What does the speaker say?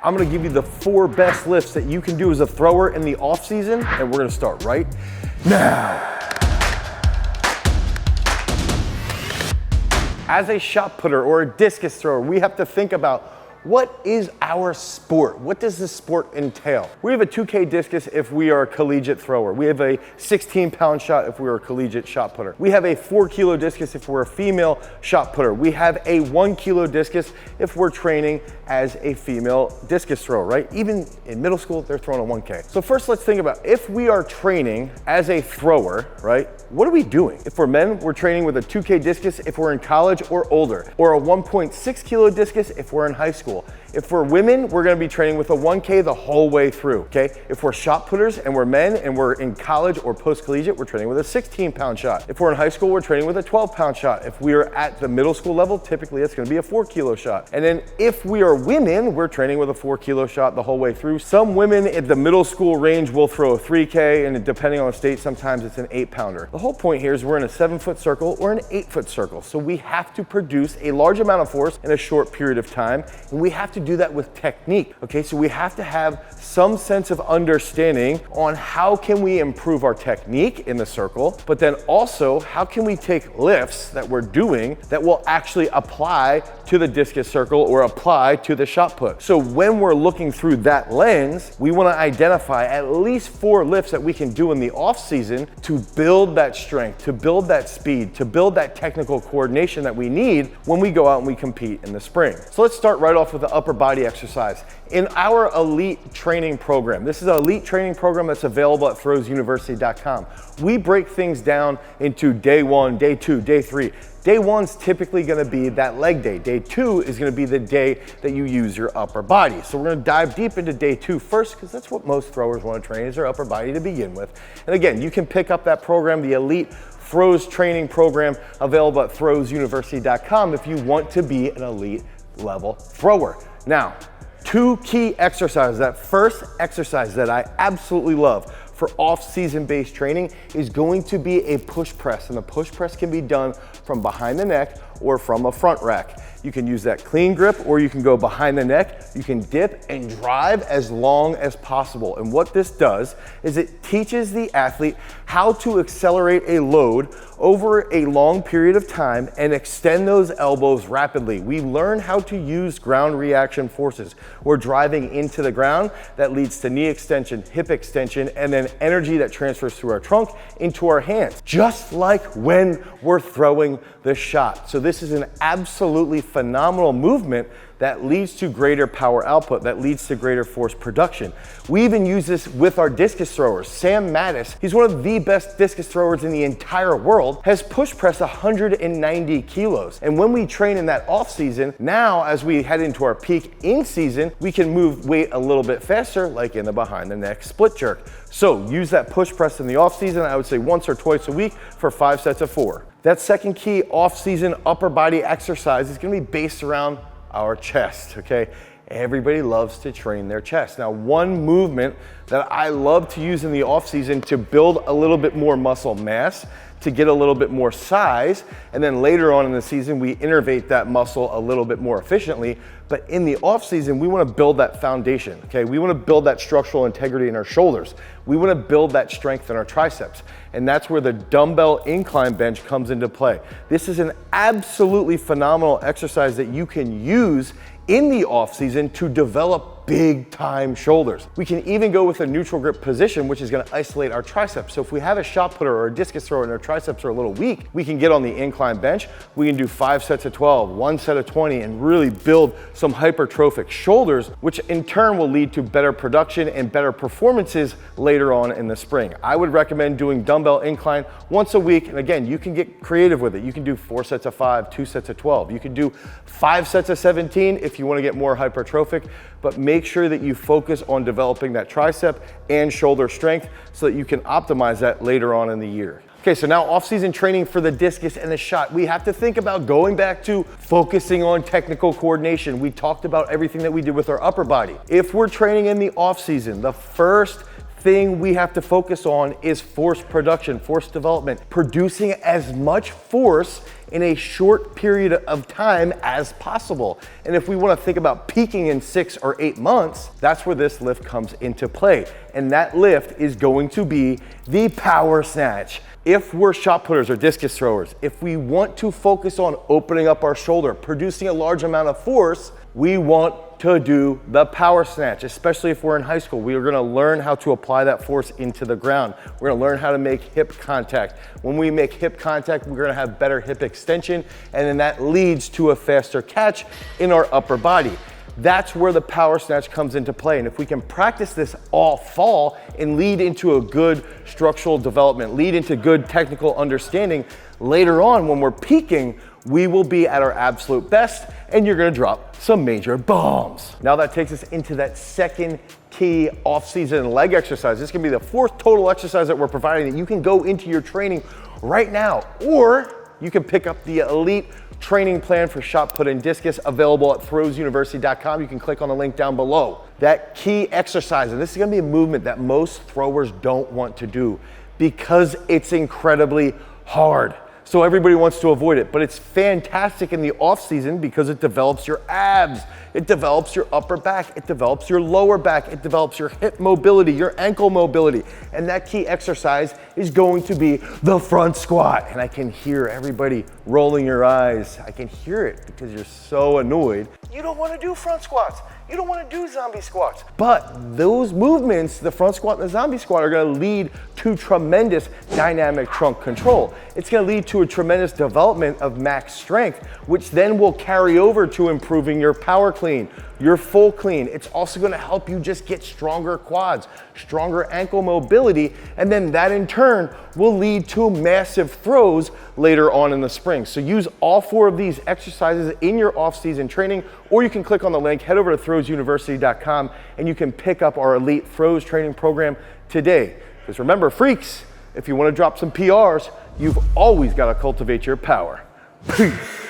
I'm gonna give you the 4 best lifts that you can do as a thrower in the off season, and we're gonna start right now. As a shot putter or a discus thrower, we have to think about what is our sport? What does this sport entail? We have a 2K discus if we are a collegiate thrower. We have a 16-pound shot if we are a collegiate shot putter. We have a 4-kilo discus if we're a female shot putter. We have a 1-kilo discus if we're training as a female discus thrower, right? Even in middle school, they're throwing a 1K. So first, let's think about if we are training as a thrower, right? What are we doing? If we're men, we're training with a 2K discus if we're in college or older, or a 1.6 kilo discus if we're in high school. If we're women, we're gonna be training with a 1K the whole way through, okay? If we're shot putters and we're men and we're in college or post-collegiate, we're training with a 16-pound shot. If we're in high school, we're training with a 12-pound shot. If we are at the middle school level, typically it's gonna be a 4-kilo shot. And then if we are women, we're training with a 4-kilo shot the whole way through. Some women at the middle school range will throw a 3K, and depending on the state, sometimes it's an 8-pounder. The whole point here is we're in a 7-foot circle or an 8-foot circle. So we have to produce a large amount of force in a short period of time, and we have to do that with technique, okay? So we have to have some sense of understanding on how can we improve our technique in the circle, but then also how can we take lifts that we're doing that will actually apply to the discus circle or apply to the shot put. So when we're looking through that lens, we wanna identify at least 4 lifts that we can do in the off season to build that strength, to build that speed, to build that technical coordination that we need when we go out and we compete in the spring. So let's start right off with the upper body exercise. In our elite training program, this is an elite training program that's available at throwsuniversity.com. We break things down into day 1, day 2, day 3. Day 1's typically gonna be that leg day. Day 2 is gonna be the day that you use your upper body. So we're gonna dive deep into day 2 first, because that's what most throwers wanna train, is their upper body to begin with. And again, you can pick up that program, the elite throws training program, available at throwsuniversity.com if you want to be an elite level thrower. Now, 2 key exercises. That first exercise that I absolutely love for off-season based training is going to be a push press, and the push press can be done from behind the neck or from a front rack. You can use that clean grip, or you can go behind the neck. You can dip and drive as long as possible. And what this does is it teaches the athlete how to accelerate a load over a long period of time and extend those elbows rapidly. We learn how to use ground reaction forces. We're driving into the ground. That leads to knee extension, hip extension, and then energy that transfers through our trunk into our hands, just like when we're throwing the shot. So this is an absolutely phenomenal movement that leads to greater power output, that leads to greater force production. We even use this with our discus throwers. Sam Mattis, he's one of the best discus throwers in the entire world, has push pressed 190 kilos. And when we train in that off season, now as we head into our peak in season, we can move weight a little bit faster, like in the behind the neck split jerk. So use that push press in the off season, I would say once or twice a week for 5 sets of 4. That second key off season upper body exercise is gonna be based around our chest, okay? Everybody loves to train their chest. Now, one movement that I love to use in the off season to build a little bit more muscle mass, to get a little bit more size, and then later on in the season, we innervate that muscle a little bit more efficiently. But in the off season, we wanna build that foundation, okay? We wanna build that structural integrity in our shoulders. We wanna build that strength in our triceps. And that's where the dumbbell incline bench comes into play. This is an absolutely phenomenal exercise that you can use in the off season to develop big time shoulders. We can even go with a neutral grip position, which is gonna isolate our triceps. So if we have a shot putter or a discus thrower and our triceps are a little weak, we can get on the incline bench. We can do 5 sets of 12, 1 set of 20, and really build some hypertrophic shoulders, which in turn will lead to better production and better performances later on in the spring. I would recommend doing dumbbell incline once a week. And again, you can get creative with it. You can do 4 sets of 5, 2 sets of 12. You can do 5 sets of 17 if you wanna get more hypertrophic, but make sure that you focus on developing that tricep and shoulder strength so that you can optimize that later on in the year. Okay, so now off-season training for the discus and the shot. We have to think about going back to focusing on technical coordination. We talked about everything that we did with our upper body. If we're training in the off-season, the first thing we have to focus on is force production, force development, producing as much force in a short period of time as possible. And if we want to think about peaking in 6 or 8 months, that's where this lift comes into play. And that lift is going to be the power snatch. If we're shot putters or discus throwers, if we want to focus on opening up our shoulder, producing a large amount of force, we want to do the power snatch, especially if we're in high school. We are gonna learn how to apply that force into the ground. We're gonna learn how to make hip contact. When we make hip contact, we're gonna have better hip extension, and then that leads to a faster catch in our upper body. That's where the power snatch comes into play. And if we can practice this all fall and lead into a good structural development, lead into good technical understanding, later on when we're peaking, we will be at our absolute best and you're gonna drop some major bombs. Now that takes us into that second key off-season leg exercise. This is gonna be the 4th total exercise that we're providing that you can go into your training right now, or you can pick up the elite training plan for shot put and discus available at throwsuniversity.com. You can click on the link down below. That key exercise, and this is gonna be a movement that most throwers don't want to do because it's incredibly hard. So everybody wants to avoid it, but it's fantastic in the off season because it develops your abs, it develops your upper back, it develops your lower back, it develops your hip mobility, your ankle mobility. And that key exercise is going to be the front squat. And I can hear everybody rolling your eyes. I can hear it because you're so annoyed. You don't want to do front squats. You don't want to do zombie squats. But those movements, the front squat and the zombie squat, are going to lead to tremendous dynamic trunk control. It's going to lead to a tremendous development of max strength, which then will carry over to improving your power clean, your full clean. It's also going to help you just get stronger quads, stronger ankle mobility, and then that in turn will lead to massive throws later on in the spring. So use all 4 of these exercises in your off-season training, or you can click on the link, head over to throwsuniversity.com, and you can pick up our elite throws training program today. Because remember, freaks, if you want to drop some PRs, you've always got to cultivate your power. Peace.